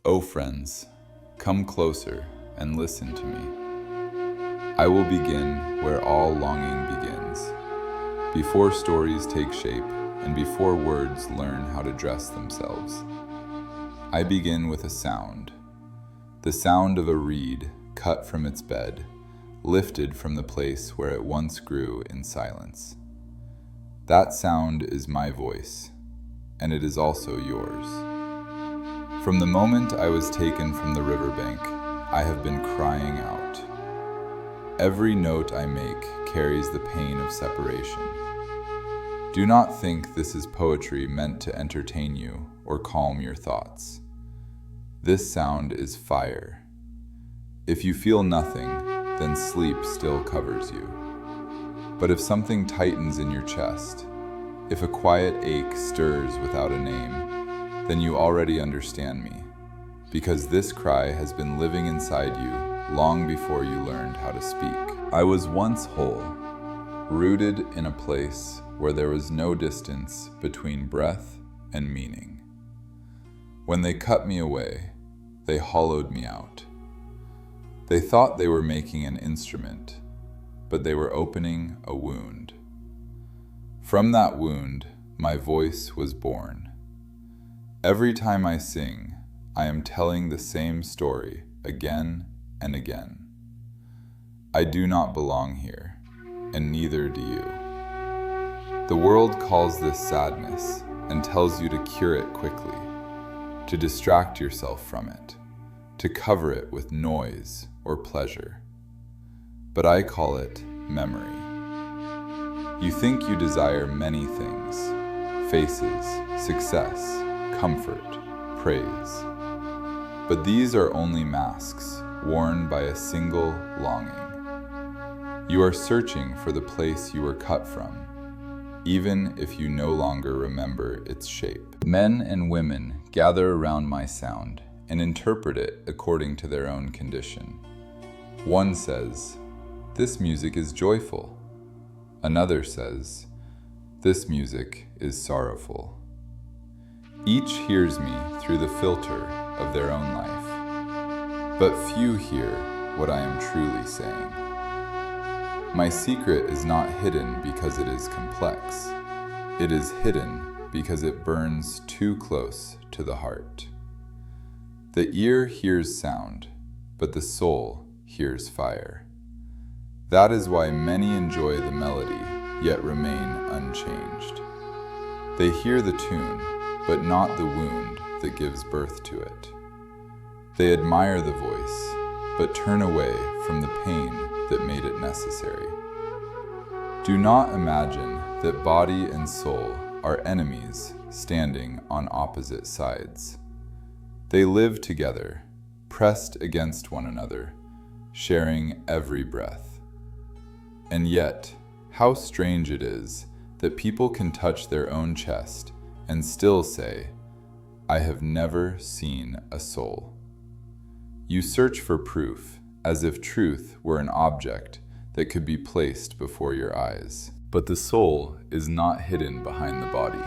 O friends, come closer and listen to me. I will begin where all longing begins, before stories take shape and before words learn how to dress themselves. I begin with a sound, the sound of a reed cut from its bed, lifted from the place where it once grew in silence. That sound is my voice, and it is also yours. From the moment I was taken from the riverbank, I have been crying out. Every note I make carries the pain of separation. Do not think this is poetry meant to entertain you or calm your thoughts. This sound is fire. If you feel nothing, then sleep still covers you. But if something tightens in your chest, if a quiet ache stirs without a name, then you already understand me, because this cry has been living inside you long before you learned how to speak. I was once whole, rooted in a place where there was no distance between breath and meaning. When they cut me away, they hollowed me out. They thought they were making an instrument, but they were opening a wound. From that wound, my voice was born. Every time I sing, I am telling the same story again and again. I do not belong here, and neither do you. The world calls this sadness and tells you to cure it quickly, to distract yourself from it, to cover it with noise or pleasure. But I call it memory. You think you desire many things: faces, success, comfort, praise. But these are only masks worn by a single longing. You are searching for the place you were cut from, even if you no longer remember its shape. Men and women gather around my sound and interpret it according to their own condition. One says, "This music is joyful." Another says, "This music is sorrowful." Each hears me through the filter of their own life, but few hear what I am truly saying. My secret is not hidden because it is complex. It is hidden because it burns too close to the heart. The ear hears sound, but the soul hears fire. That is why many enjoy the melody, yet remain unchanged. They hear the tune, but not the wound that gives birth to it. They admire the voice, but turn away from the pain that made it necessary. Do not imagine that body and soul are enemies standing on opposite sides. They live together, pressed against one another, sharing every breath. And yet, how strange it is that people can touch their own chest and still say, "I have never seen a soul." You search for proof, as if truth were an object that could be placed before your eyes. But the soul is not hidden behind the body.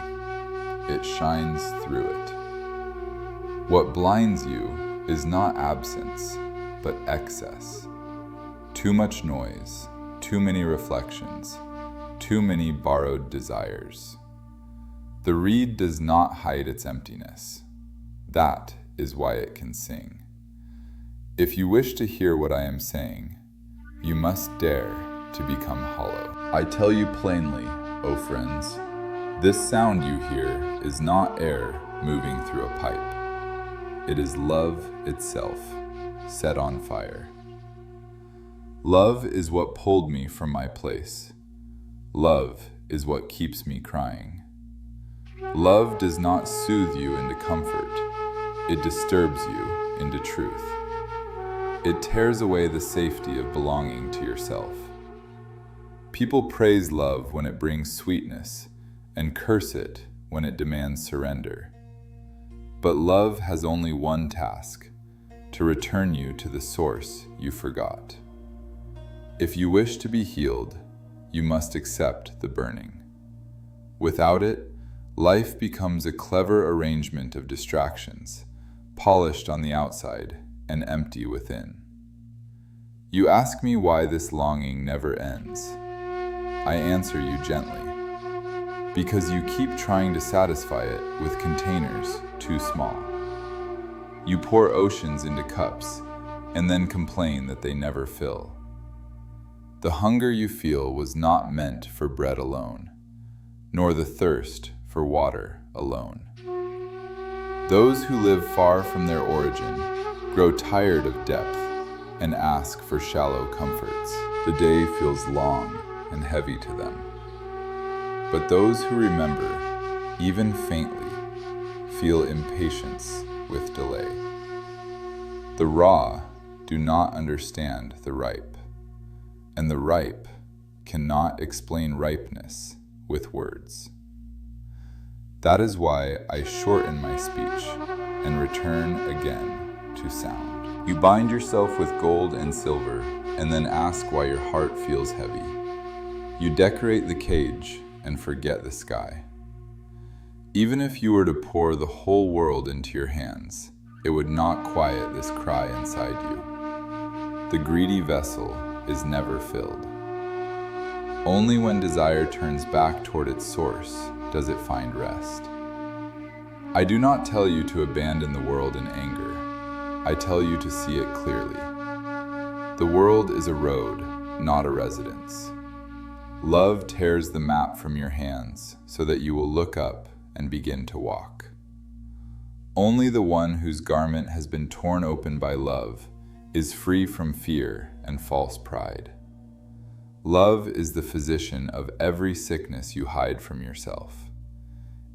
It shines through it. What blinds you is not absence, but excess. Too much noise, too many reflections, too many borrowed desires. The reed does not hide its emptiness. That is why it can sing. If you wish to hear what I am saying, you must dare to become hollow. I tell you plainly, O friends, this sound you hear is not air moving through a pipe. It is love itself, set on fire. Love is what pulled me from my place. Love is what keeps me crying. Love does not soothe you into comfort. It disturbs you into truth. It tears away the safety of belonging to yourself. People praise love when it brings sweetness and curse it when it demands surrender. But love has only one task: to return you to the source you forgot. If you wish to be healed, you must accept the burning. Without it, life becomes a clever arrangement of distractions, polished on the outside and empty within. You ask me why this longing never ends. I answer you gently, because you keep trying to satisfy it with containers too small. You pour oceans into cups and then complain that they never fill. The hunger you feel was not meant for bread alone, nor the thirst for water alone. Those who live far from their origin grow tired of depth and ask for shallow comforts. The day feels long and heavy to them. But those who remember, even faintly, feel impatience with delay. The raw do not understand the ripe, and the ripe cannot explain ripeness with words. That is why I shorten my speech and return again to sound. You bind yourself with gold and silver and then ask why your heart feels heavy. You decorate the cage and forget the sky. Even if you were to pour the whole world into your hands, it would not quiet this cry inside you. The greedy vessel is never filled. Only when desire turns back toward its source does it find rest. I do not tell you to abandon the world in anger. I tell you to see it clearly. The world is a road, not a residence. Love tears the map from your hands so that you will look up and begin to walk. Only the one whose garment has been torn open by love is free from fear and false pride. Love is the physician of every sickness you hide from yourself.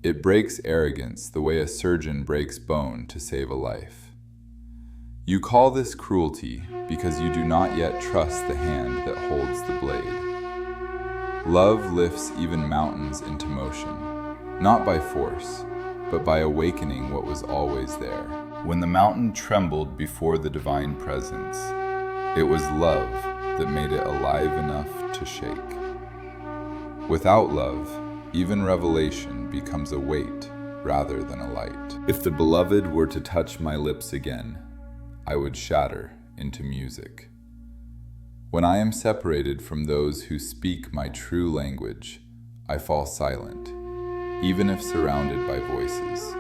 It breaks arrogance the way a surgeon breaks bone to save a life. You call this cruelty because you do not yet trust the hand that holds the blade. Love lifts even mountains into motion, not by force, but by awakening what was always there. When the mountain trembled before the divine presence, it was love that made it alive enough to shake. Without love, even revelation becomes a weight rather than a light. If the beloved were to touch my lips again, I would shatter into music. When I am separated from those who speak my true language, I fall silent, even if surrounded by voices.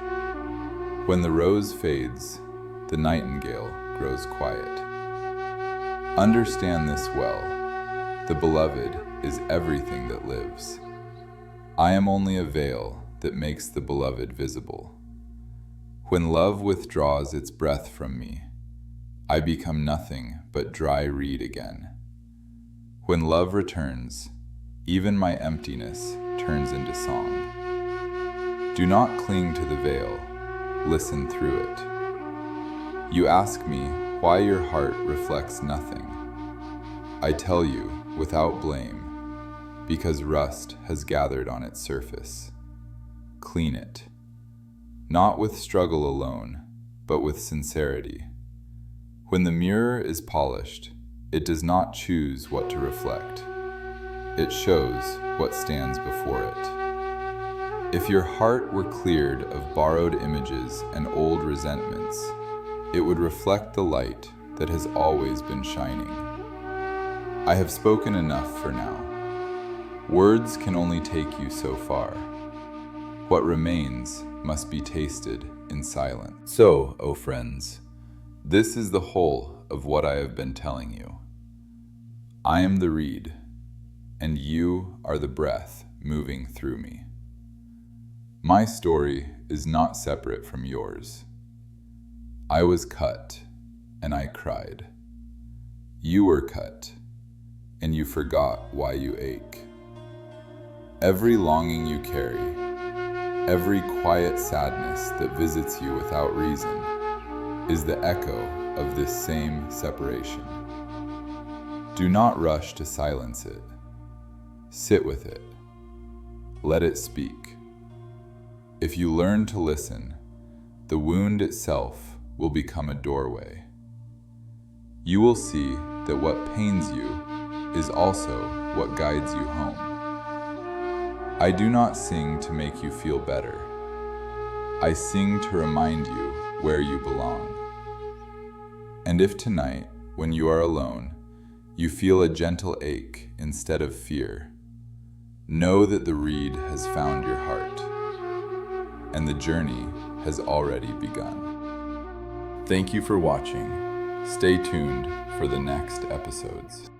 When the rose fades, the nightingale grows quiet. Understand this well. The beloved is everything that lives. I am only a veil that makes the beloved visible. When love withdraws its breath from me, I become nothing but dry reed again. When love returns, even my emptiness turns into song. Do not cling to the veil, listen through it. You ask me why your heart reflects nothing. I tell you, without blame, because rust has gathered on its surface. Clean it, not with struggle alone, but with sincerity. When the mirror is polished, it does not choose what to reflect. It shows what stands before it. If your heart were cleared of borrowed images and old resentments, it would reflect the light that has always been shining. I have spoken enough for now. Words can only take you so far. What remains must be tasted in silence. So, O friends, this is the whole of what I have been telling you. I am the reed, and you are the breath moving through me. My story is not separate from yours. I was cut, and I cried. You were cut, and you forgot why you ache. Every longing you carry, every quiet sadness that visits you without reason, is the echo of this same separation. Do not rush to silence it. Sit with it. Let it speak. If you learn to listen, the wound itself will become a doorway. You will see that what pains you is also what guides you home. I do not sing to make you feel better. I sing to remind you where you belong. And if tonight, when you are alone, you feel a gentle ache instead of fear, know that the reed has found your heart, and the journey has already begun. Thank you for watching. Stay tuned for the next episodes.